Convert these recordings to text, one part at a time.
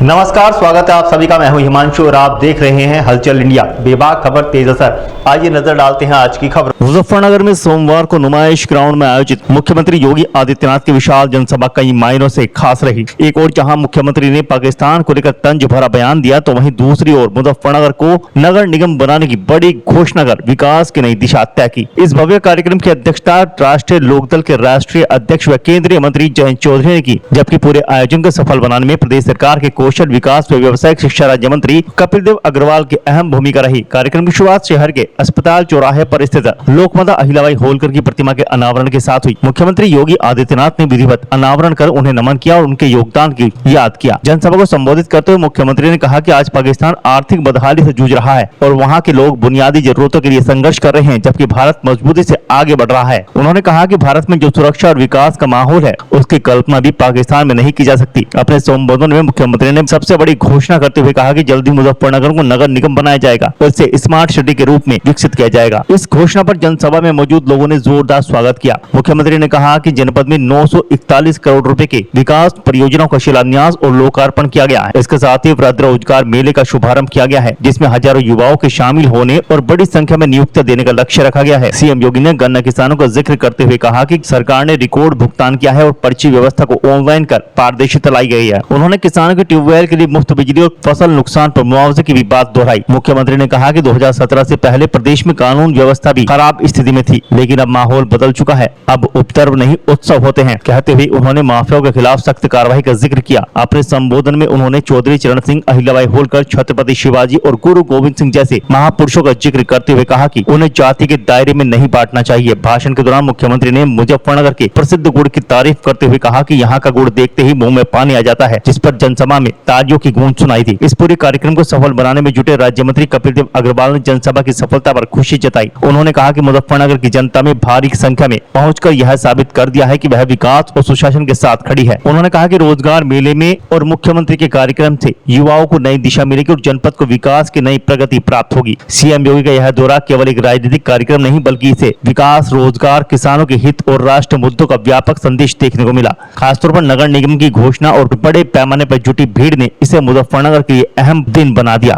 नमस्कार, स्वागत है आप सभी का। मैं हूं हिमांशु और आप देख रहे हैं हलचल इंडिया। बेबाक खबर तेज असर। आइए नजर डालते हैं आज की खबर। मुजफ्फरनगर में सोमवार को नुमाइश ग्राउंड में आयोजित मुख्यमंत्री योगी आदित्यनाथ की विशाल जनसभा कई मायनों से खास रही। एक ओर जहां मुख्यमंत्री ने पाकिस्तान को लेकर तंज भरा बयान दिया, तो वहीं दूसरी ओर मुजफ्फरनगर को नगर निगम बनाने की बड़ी घोषणा कर विकास की नई दिशा तय की। इस भव्य कार्यक्रम की अध्यक्षता राष्ट्रीय लोकदल के राष्ट्रीय अध्यक्ष व केंद्रीय मंत्री जयंत चौधरी ने की, जबकि पूरे आयोजन को सफल बनाने में प्रदेश सरकार के कौशल विकास व व्यावसायिक शिक्षा राज्य मंत्री कपिल देव अग्रवाल की अहम भूमिका रही। कार्यक्रम की शुरुआत शहर के अस्पताल चौराहे पर स्थित लोकमाता अहिल्याबाई होलकर की प्रतिमा के अनावरण के साथ हुई। मुख्यमंत्री योगी आदित्यनाथ ने विधिवत अनावरण कर उन्हें नमन किया और उनके योगदान की याद किया। जनसभा को संबोधित करते हुए मुख्यमंत्री ने कहा कि आज पाकिस्तान आर्थिक बदहाली से जूझ रहा है और वहाँ के लोग बुनियादी जरूरतों के लिए संघर्ष कर रहे हैं, जबकि भारत मजबूती से आगे बढ़ रहा है। उन्होंने कहा कि भारत में जो सुरक्षा और विकास का माहौल है, उसकी कल्पना भी पाकिस्तान में नहीं की जा सकती। अपने संबोधन में मुख्यमंत्री ने सबसे बड़ी घोषणा करते हुए कहा कि जल्दी मुजफ्फरनगर को नगर निगम बनाया जाएगा और इसे स्मार्ट सिटी के रूप में विकसित किया जाएगा। इस घोषणा पर जनसभा में मौजूद लोगों ने जोरदार स्वागत किया। मुख्यमंत्री ने कहा कि जनपद में 941 करोड़ रुपए के विकास परियोजनाओं का शिलान्यास और लोकार्पण किया गया है। इसके साथ ही वृहद रोजगार मेले का शुभारंभ किया गया है, जिसमें हजारों युवाओं के शामिल होने और बड़ी संख्या में नियुक्तियां देने का लक्ष्य रखा गया है। सीएम योगी ने गन्ना किसानों का जिक्र करते हुए कहा कि सरकार ने रिकॉर्ड भुगतान किया है और पर्ची व्यवस्था को ऑनलाइन कर पारदर्शिता लाई गई है। उन्होंने किसानों के ट्यूबवेल के लिए मुफ्त बिजली और फसल नुकसान पर मुआवजे की भी बात दोहराई। मुख्यमंत्री ने कहा कि 2017 से पहले प्रदेश में कानून व्यवस्था भी खराब स्थिति में थी, लेकिन अब माहौल बदल चुका है। अब उपद्रव नहीं उत्सव होते हैं। कहते हुए उन्होंने माफियाओं के खिलाफ सख्त कार्रवाई का जिक्र किया। अपने संबोधन में उन्होंने चौधरी चरण सिंह, अहिल्याबाई होलकर, छत्रपति शिवाजी और गुरु गोविंद सिंह जैसे महापुरुषों का जिक्र करते हुए कहा कि उन्हें जाति के दायरे में नहीं बांटना चाहिए। भाषण के दौरान मुख्यमंत्री ने मुजफ्फरनगर के प्रसिद्ध गुड़ की तारीफ करते हुए कहा कि यहाँ का गुड़ देखते ही मुंह में पानी आ जाता है, जिस पर जनसभा में तालियों की गूंज सुनाई थी। इस पूरे कार्यक्रम को सफल बनाने में जुटे राज्य मंत्री कपिल देव अग्रवाल ने जनसभा की सफलता पर खुशी जताई। उन्होंने कहा कि मुजफ्फरनगर की जनता में भारी संख्या में पहुंचकर यह साबित कर दिया है कि वह विकास और सुशासन के साथ खड़ी है। उन्होंने कहा कि रोजगार मेले में और मुख्यमंत्री के कार्यक्रम से युवाओं को नई दिशा मिलेगी और जनपद को विकास की नई प्रगति प्राप्त होगी। सीएम योगी का यह दौरा केवल एक राजनीतिक कार्यक्रम नहीं, बल्कि इसे विकास, रोजगार, किसानों के हित और राष्ट्र मुद्दों का व्यापक संदेश देखने को मिला। खासतौर पर नगर निगम की घोषणा और बड़े पैमाने पर जुटी भीड़ ने इसे मुजफ्फरनगर के लिए अहम दिन बना दिया।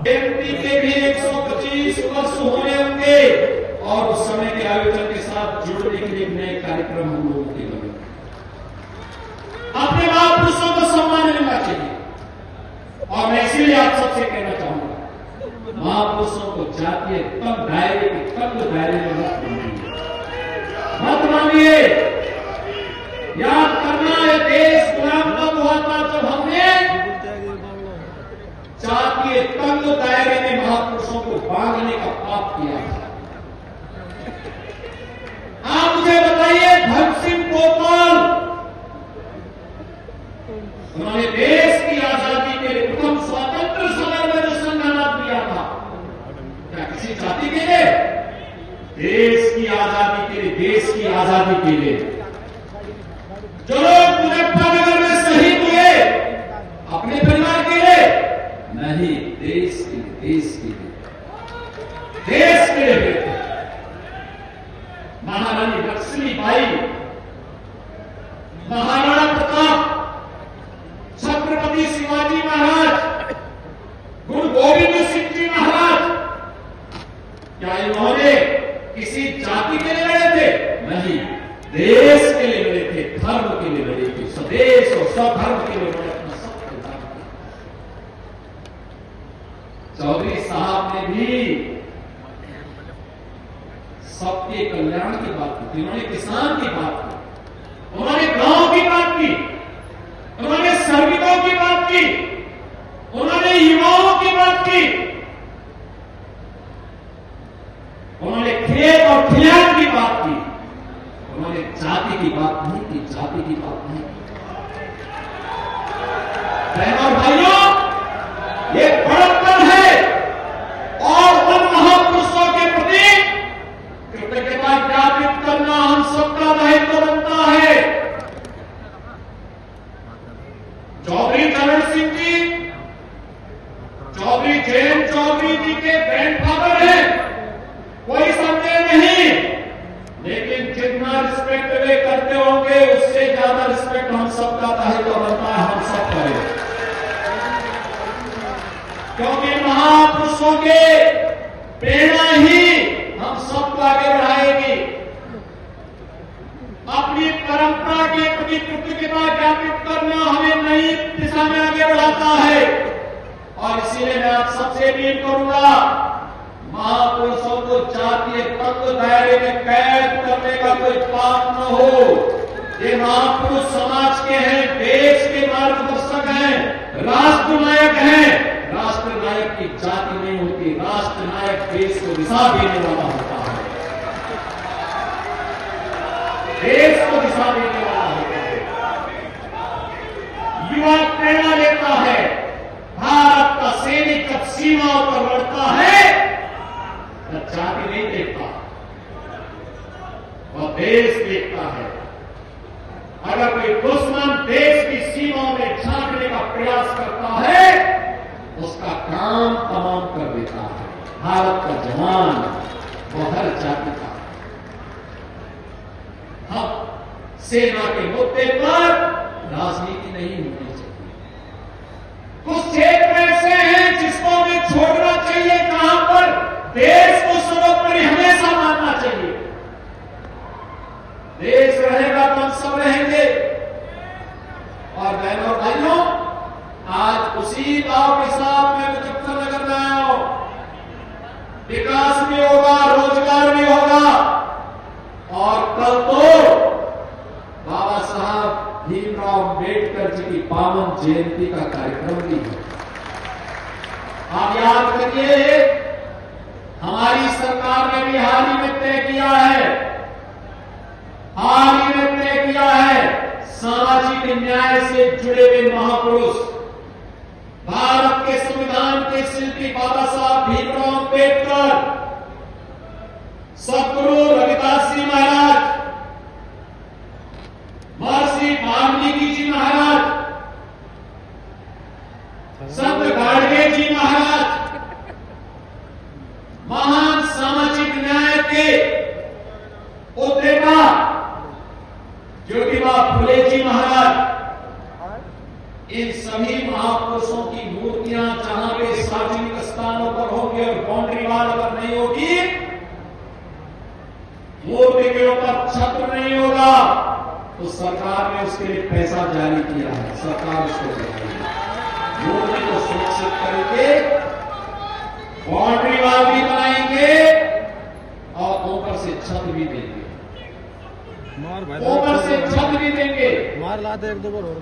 और उस समय के आयोजन के साथ जुड़ने के लिए नए कार्यक्रम हम लोगों के लिए अपने महापुरुषों को सम्मान मिलना चाहिए। और मैं इसीलिए आप सबसे कहना चाहूंगा, महापुरुषों को जातीय तंग दायरे के तंग दायरे में मत मानिए। याद करना है, देश गुलाम तब हुआ था जब हमने जातीय तंग दायरे में महापुरुषों को बांधने का पाप किया था। आप मुझे बताइए, भगत सिंह कोतवाल, उन्होंने देश की आजादी के लिए प्रथम स्वतंत्र समय में जो संघर्ष किया था, क्या किसी जाति के लिए? देश की आजादी के लिए, देश की आजादी के लिए। जो लोग मुजफ्फरनगर में शहीद हुए, अपने परिवार के लिए नहीं, देश के लिए, देश के लिए, देश के लिए। महारानी लक्ष्मीबाई, महाराणा प्रताप, छत्रपति शिवाजी महाराज, गुरु गोविंद सिंह जी महाराज, क्या इन्होंने किसी जाति के लिए लड़े थे? नहीं, देश के लिए लड़े थे, धर्म के लिए लड़े थे, स्वदेश और स्वधर्म के लिए लड़े थे। चौधरी साहब ने भी सबके कल्याण की बात की, उन्होंने किसान की बात की, उन्होंने गांव की बात की, उन्होंने श्रमिकों की बात की, उन्होंने युवाओं की बात की, उन्होंने खेत और खलिहान की बात की, उन्होंने जाति की बात नहीं की, जाति की बात नहीं की। बहनों और भाइयों, ये बड़प्पन है और उन महापुरुषों के प्रति कृतज्ञता ज्ञापित करना हम सबका दायित्व बनता है। चौधरी चरण सिंह जी, चौधरी जयंत चौधरी जी के ग्रैंडफादर हैं, कोई संदेह नहीं, लेकिन जितना रिस्पेक्ट वे करते होंगे, उससे ज्यादा रिस्पेक्ट हम सबका दायित्व बनता है, हम सब करें। परंपरा के प्रति कृतज्ञता ज्ञापित करना हमें नई दिशा में आगे बढ़ाता है। और इसीलिए मैं आप सबसे अपील करूंगा, महापुरुषों को जातीय तत्व दायरे में कैद करने का कोई काम न हो। ये महापुरुष समाज के हैं, देश के मार्गदर्शक हैं, राष्ट्र नायक हैं। राष्ट्र नायक की जाति नहीं होती, राष्ट्र नायक देश को दिशा देने वाला होता है, देश को दिशा देने वाला होता है। युवा प्रेरणा लेता है। भारत का सैनिक जब सीमाओं पर लड़ता है तब जाति नहीं देखता, वह देश देखता है। अगर कोई दुश्मन देश की सीमाओं में झांकने का प्रयास करता है, उसका काम तमाम कर देता है। भारत का जवान वो हर जाति का। हम सेना के मुद्दे पर राजनीति नहीं होनी चाहिए। कुछ क्षेत्र ऐसे हैं जिसको हमें छोड़ना चाहिए, कहां पर देश को सर्वोपरि हमेशा मानना चाहिए। देश रहेगा तो हम सब रहेंगे। और बहनों भाइयों, आज उसी भाव के साथ मैं मुजफ्फरनगर में आया हूं। विकास भी होगा, रोजगार भी होगा, और कल तो बाबा साहब भीमराव अम्बेडकर जी की पावन जयंती का कार्यक्रम भी है। आप याद करिए, हमारी सरकार ने भी हाल ही में तय किया है, हाल ही में तय किया है, सामाजिक न्याय से जुड़े हुए महापुरुष, भारत के संविधान के शिल्पी बाबा साहब भीमराव अम्बेडकर, सदगुरु रविदास जी महाराज, महर्षि वाल्मीकि जी महाराज, संत गाडगे जी महाराज, महान सामाजिक न्याय के उद्रेता ज्योतिबा फुले जी महाराज, इन सभी महापुरुषों की मूर्तियां जहां पे सार्वजनिक स्थानों पर होंगी और बाउंड्री वाल अगर नहीं होगी, मूर्ति के ऊपर छत्र नहीं होगा, तो सरकार ने उसके लिए पैसा जारी किया है। सरकार उसको देगी, मूर्ति को सुरक्षित करके बाउंड्री वाल भी बनाएंगे और ऊपर से छत भी देंगे, ऊपर से छत भी देंगे। मार लात एक दो बार और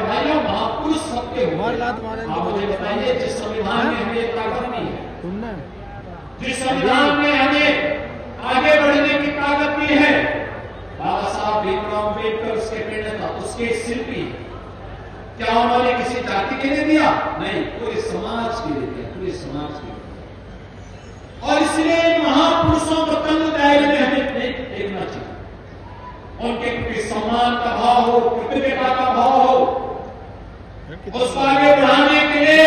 भाइयों, महापुरुष सबके मार लात मारेंगे। आप मुझे बताइए, जिस संविधान में हमें ताकत दी है, तुमने जिस संविधान ने हमें आगे बढ़ने की ताकत दी है, बाबा साहब भीमराव अम्बेडकर उसके प्रेरणा, उसके शिल्पी, क्या उन्होंने किसी जाति के लिए दिया? नहीं, पूरे समाज के लिए दिया, पूरे समाज के लिए। और इसलिए महापुरुषों को तंग दायरे में हमें देखना चाहिए, उनके प्रति सम्मान का भाव हो, कृतज्ञता का भाव हो, उसको आगे बढ़ाने के लिए,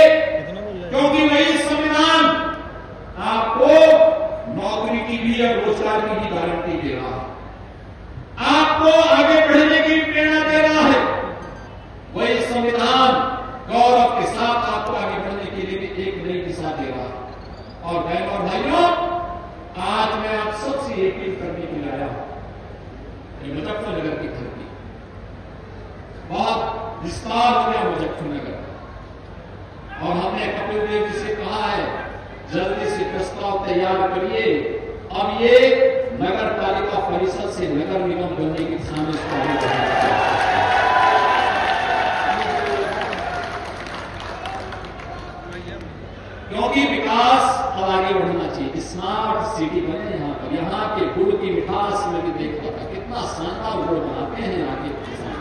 क्योंकि वही संविधान आपको नौकरी की भी और रोजगार की भी गारंटी दे रहा है, आपको आगे बढ़ने की प्रेरणा दे रहा है। वही संविधान गौरव के साथ आपको आगे बढ़ने के लिए भी एक नई दिशा दे रहा है। और बहनों और भाइयों, आज मैं आप सबसे अपील करने के लिए आया हूं। मुजफ्फरनगर की धरती बहुत विस्तार हो गया मुजफ्फरनगर, और हमने कपिल देव जी से कहा है, जल्दी से प्रस्ताव तैयार करिए। अब ये नगर पालिका परिषद से नगर निगम बनने की दिशा में क्योंकि विकास अब आगे बढ़ना चाहिए, स्मार्ट सिटी बने यहाँ पर। यहाँ के गुड़ की मिठास में भी देखा था, कितना शानदार गुड़ बनाते हैं यहाँ के किसान।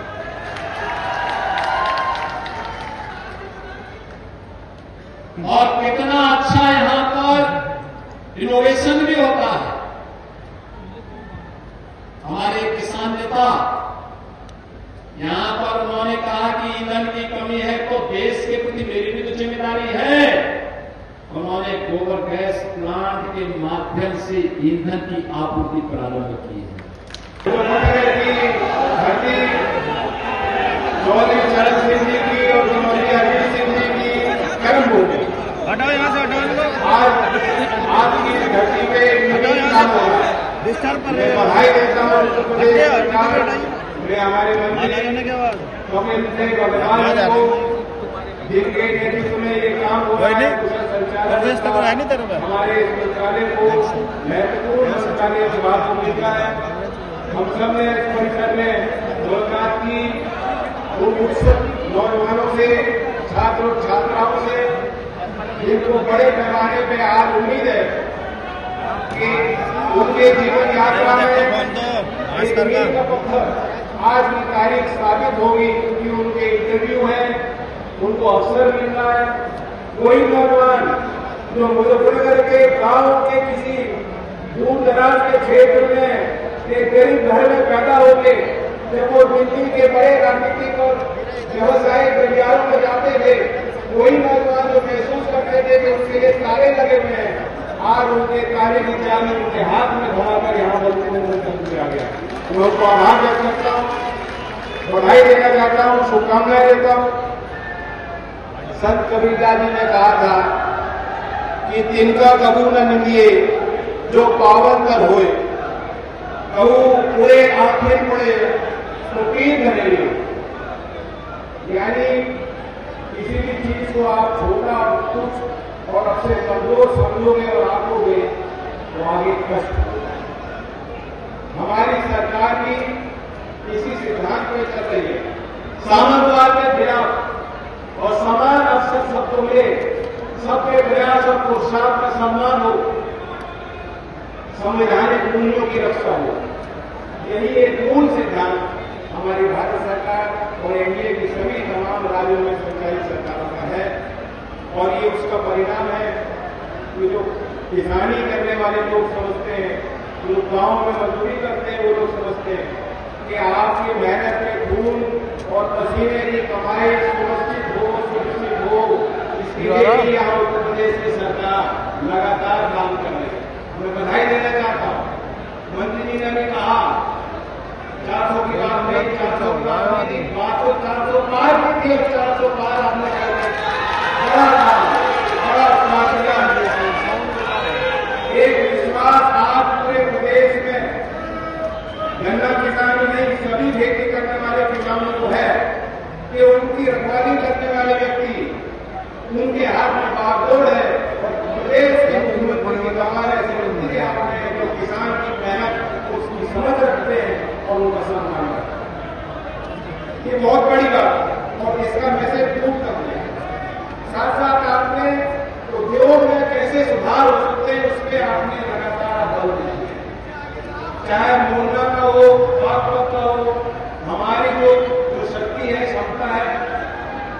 और कितना अच्छा यहाँ पर इनोवेशन भी होता है। हमारे किसान नेता यहां पर उन्होंने कहा कि ईंधन की कमी है तो देश के प्रति मेरी भी तो जिम्मेदारी है। उन्होंने गोबर गैस प्लांट के माध्यम से ईंधन की आपूर्ति प्रारंभ की है। चौधरी चरण सिंह जी की और चौधरी अजीत सिंह जी की कर्म भूमि हटाओ, यहाँ से हटाओ। आज की धरती पे डिस्टर्ब कर मैं रहे बधाई देता हूँ उत्तर प्रदेश सरकार, मैं हमारे मंत्री लेने के बाद कपिल सिंह अग्रवाल को जिनके नेतृत्व में ये काम हो रहा है कुशल संचालन का हमारे इस मंत्रालय को महत्वपूर्ण मंत्रालय विभाग को मिलता है। हम सब ने इस परिसर में मुलाकात की उत्सुक नौजवानों से, छात्रों छात्राओं से, जिनको बड़े पैमाने पे आज उम्मीद है कि उनके जीवन यात्रा में एक मील का पत्थर आज की तारीख साबित होगी, क्योंकि उनके इंटरव्यू है, उनको अवसर मिल रहा है। कोई नौजवान जो मुजफ्फरनगर के गांव के किसी दूर दराज के क्षेत्र में एक गरीब घर में पैदा हो गए, जब वो दिल्ली के बड़े राजनीतिक और व्यवसायिक गलियारों में जाते थे, कोई नौजवान जो महसूस करते थे कि उसके लिए तारे लगे हुए हैं, आज उनके तारे की चाबी उनके हाथ में घुमाकर यहाँ पर आ गया। मैं उनको आभार व्यक्त करता हूँ, बधाई देना चाहता हूँ, शुभकामनाएं देता हूँ। संत कबीरदास जी ने कहा था कि तिनका कबू न निंदिए जो पावन कर होए, कहू पूरे आंखें पड़े तो पीर धरे। यानी किसी भी चीज को आप छोटा कुछ और अपने कमजोर समझोगे और आंकोगे तो आगे कष्ट होगा। हमारी सरकार भी इसी सिद्धांत में चल रही है, सामंतवाद के खिलाफ और समान अवसर सबको मिले, सबके प्रयास और पुरुषार्थ का सम्मान हो, संवैधानिक मूल्यों की रक्षा हो। यही एक मूल सिद्धांत हमारी भारत सरकार और एनडीए की सभी तमाम राज्यों में संचालित सरकारों का है। और ये उसका परिणाम है कि जो किसानी करने वाले लोग समझते हैं, जो गांव में मजदूरी करते हैं, वो लोग समझते हैं कि आपकी मेहनत के खून और पसीने की कमाई सुनिश्चित हो, इसके लिए ही यहाँ उत्तर प्रदेश की सरकार लगातार काम कर रही है। मैं बधाई देना चाहता हूँ। मंत्री जी ने भी कहा 400 की बात नहीं, 400 की बात नहीं, 400 पार की थी और 400 पार आपने कर दिया। बड़ा काम, बड़ा कामयाब। एक विश्वास आज पूरे प्रदेश में गन्ना किसानी नहीं, सभी खेती करने वाले किसानों को है कि उनकी रखवाली करने वाले व्यक्ति, उनके हाथ में बागडोर है। और प्रदेश के मुख्यमंत्री की कमाल ऐसे मंत्री आपने जो किसान की मेहनत उसकी समझ रखते हैं और उनका सम्मान करते हैं, ये बहुत बड़ी बात है और इसका मैसेज खूब करते हैं। साथ साथ आपने उद्योग में कैसे सुधार हो सकते हैं उस पर आपने लगातार बल दिया, चाहे मोरना का हो, बागपत का हो। हमारी जो शक्ति है, क्षमता है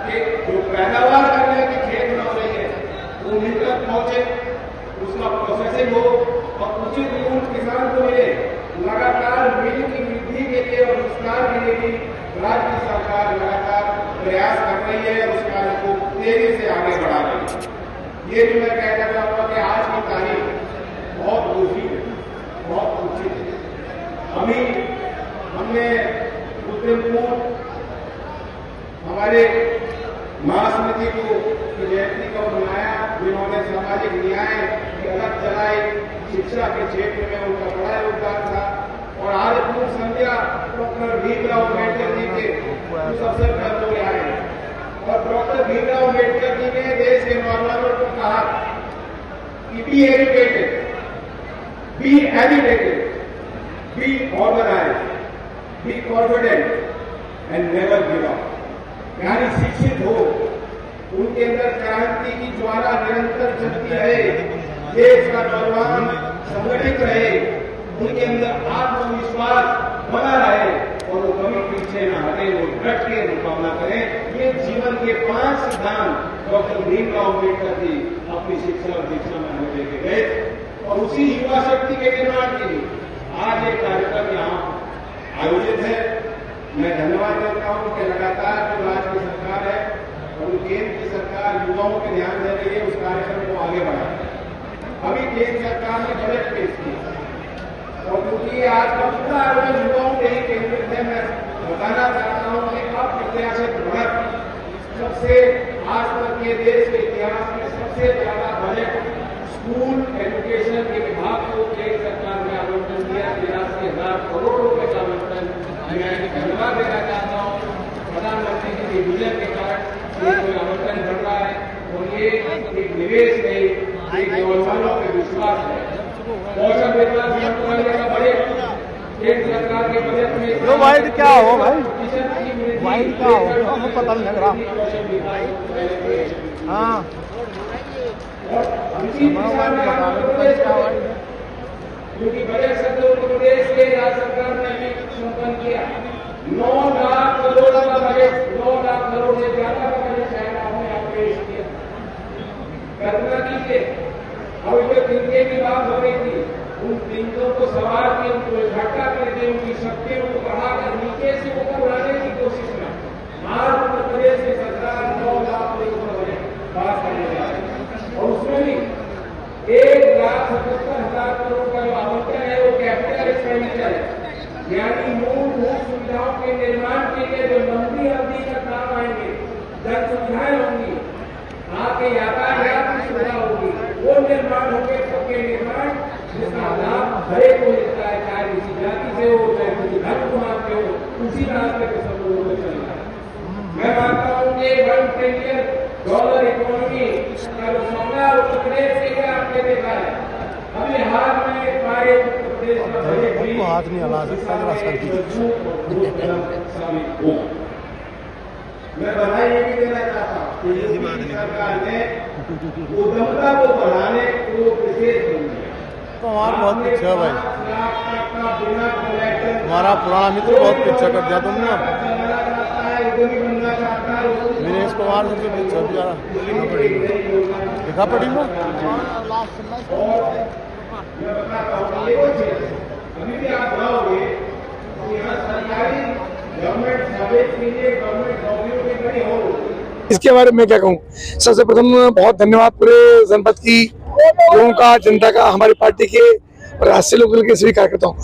कि जो पैदावार करने की खेत में हो रही है वो मिल तक पहुंचे, उसका प्रोसेसिंग हो और उचित मूल्य किसान को मिले। लगातार मिल की वृद्धि के लिए और रोजगार के लिए भी राज्य सरकार लगातार प्रयास कर रही है और उस कार्य को तेजी से आगे बढ़ा रही है। ये भी मैं कहना चाहूंगा कि आज की तारीख बहुत दूसरी है, बहुत उचित है। अभी हमने कुछ दिन पूर्व हमारे महासमिति को जयंती को मनाया, जिन्होंने सामाजिक न्याय की अलग चलाई, शिक्षा के क्षेत्र में उनका बड़ा योगदान था। और आज पूर्व संध्या डॉक्टर भीमराव अम्बेडकर जी के उस अवसर पर लोग आए और डॉक्टर भीमराव अम्बेडकर जी ने देश के नौजवानों को कहा कि be educated, be educated, be organised, be confident and never give up. यानी शिक्षित हो, उनके अंदर क्रांति की ज्वाला निरंतर चलती रहे, देश का नौजवान संगठित रहे, उनके अंदर आत्मविश्वास बना रहे और वो कभी पीछे न हटे, वो डट के मुकाबला करें। ये जीवन के 5 सिद्धांत डॉक्टर भीमराव अम्बेडकर जी अपनी शिक्षा और दीक्षा में हमें लेके गए और उसी युवा शक्ति के निर्माण के लिए आज एक कार्यक्रम यहाँ आयोजित है। मैं धन्यवाद देता हूँ कि लगातार जो राज्य की सरकार है और केंद्र की सरकार युवाओं पे ध्यान दे रही है, उस कार्यक्रम को आगे बढ़ा। अभी केंद्र सरकार ने बजट पेश किया और क्योंकि आज का पूरा आयोजन युवाओं के ही केंद्रित है, मैं बताना चाहता हूँ कि अप्रत्याशित बढ़त सबसे आज तक के देश के इतिहास में सबसे ज्यादा बजट स्कूल एजुकेशन के विभाग को केंद्र सरकार ने आवंटन दिया। 83,000 करोड़ रुपए का आवंटन मैं धन्यवाद देना चाहता हूँ प्रधानमंत्री जी के विजन के कारण ये कोई आवंटन बढ़ रहा है और ये एक निवेश नहीं, एक नौजवानों पे विश्वास है। कौशल विकास मंत्रालय का बजट केंद्र सरकार के बजट में जो वाइड क्या हो भाई, वाइड क्या हो हमें पता नहीं लग रहा। हाँ क्योंकि बजट सत्र उत्तर प्रदेश के राज्य सरकार ने भी संपन्न किया। 9 लाख करोड़ का बजट, 9 लाख करोड़ से ज्यादा का बजट शायद आपने यहाँ पेश किया। कल्पना कीजिए, अभी जो तिनके की बात हो रही थी, उन तिनकों को सवार के उनको इकट्ठा करके उनकी शक्तियों को बढ़ाकर नीचे से ऊपर लाने की कोशिश में आज उत्तर प्रदेश की सरकार 9 लाख करोड़ का बजट पास करने जा रही है और उसमें भी 1,77,000 करोड़ का जो आवंटन है वो कैपिटल एक्सपेंडिचर है, यानी मूलभूत सुविधाओं के निर्माण के लिए जो लंबी अवधि तक काम आएंगे, जन सुविधाएं होंगी, आपके यातायात की सुविधा होगी, वो निर्माण होंगे, सबके निर्माण जिसका लाभ हर एक को मिलता है, चाहे किसी जाति से हो, चाहे किसी धर्म को मानते हो, उसी रास्ते के सब लोगों को चलना है। मैं मानता हूँ कि $1 ट्रिलियन इकोनॉमी का जो सपना उत्तर प्रदेश के लिए आपने देखा है, अभी हाल में हमारे उत्तर प्रदेश का बजट भी हाथ नहीं हिला सकता, जरा साबित हुआ। मैं बधाई ये भी देना चाहता हूँ कि योगी सरकार ने उद्यमता को बढ़ाने को विशेष दिया। तो हमारा बहुत पीछे है भाई, हमारा पुराना मित्र बहुत पीछे कर दिया तुमने। दिनेश कुमार सबसे पीछे बेचारा दिखा पड़ी वो। अभी भी आप जाओगे तो यहाँ सरकारी गवर्नमेंट सर्विस के लिए गवर्नमेंट नौकरियों की बड़ी हो। इसके बारे में क्या कहूँ, सबसे प्रथम बहुत धन्यवाद पूरे जनपद की लोगों का, जनता का, हमारी पार्टी के और राष्ट्रीय लोकदल के सभी कार्यकर्ताओं का,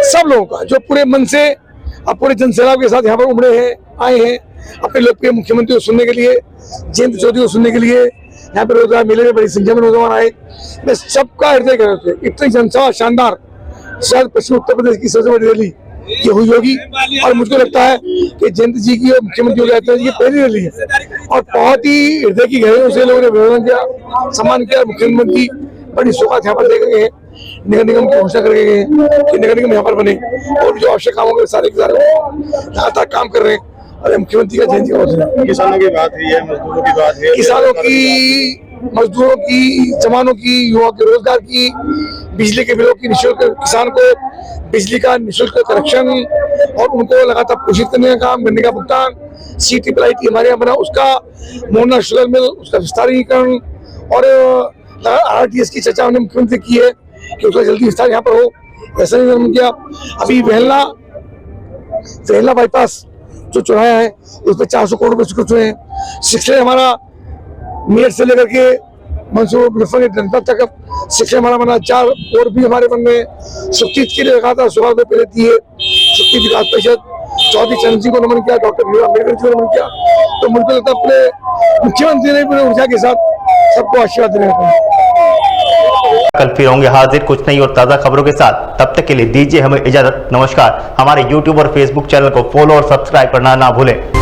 सब लोगों का जो पूरे मन से अब पूरे जनसैलाब के साथ यहाँ पर उमड़े हैं, आए हैं अपने लोकप्रिय मुख्यमंत्री को सुनने के लिए, जयंत चौधरी को सुनने के लिए। यहाँ पे रोजगार मेले में बड़ी संख्या में नौजवान आए। मैं सबका हृदय कर रहे थे, इतनी जनसभा शानदार, शायद पश्चिम उत्तर प्रदेश की सबसे बड़ी रैली ये हुई होगी और मुझको लगता है कि जयंत जी की और मुख्यमंत्री योगी आदित्यनाथ जी की पहली रैली है और बहुत ही हृदय की गहराइयों से लोगों ने अभिनंदन किया, सम्मान किया। मुख्यमंत्री बड़ी सौगात यहाँ पर दे गए हैं, नगर निगम की घोषणा कर गए हैं कि नगर निगम यहाँ पर बने और जो आवश्यक कामों के सारे लगातार काम कर रहे हैं। और मुख्यमंत्री का जयंती का अवसर, किसानों की बात हुई है, मजदूरों की बात है, किसानों की, मजदूरों की, जवानों की, युवाओं के रोजगार की, बिजली के बिलों की निःशुल्क, किसान को बिजली का निःशुल्क कनेक्शन और उनको लगातार पोषित करने का काम, गन्ने का भुगतान, CTPIT हमारे यहाँ बना उसका, मोहना शुगर मिल उसका विस्तारीकरण और RTS की चर्चा हमने मुख्यमंत्री की है कि उसका जल्दी विस्तार यहाँ पर हो, ऐसा नहीं किया। अभी वेहला बाईपास जो चौराया है उस पर 400 करोड़ रुपए स्वीकृत हुए हैं। शिक्षा हमारा मेरठ से लेकर के मंसूर जनपद तक शिक्षा हमारा बना, 4 और भी हमारे बन रहे हैं। शक्ति के लिए लगातार 16 रुपये पहले दिए, शक्ति विकास परिषद, चौधरी चरण सिंह को नमन किया, डॉक्टर भीमराव अम्बेडकर जी को नमन किया। तो मुझको लगता है पूरे मुख्यमंत्री ने पूरे ऊर्जा के साथ सबको आशीर्वाद देने का। कल फिर होंगे हाजिर कुछ नई और ताज़ा खबरों के साथ, तब तक के लिए दीजिए हमें इजाजत। नमस्कार। हमारे YouTube और Facebook चैनल को फॉलो और सब्सक्राइब करना ना भूलें।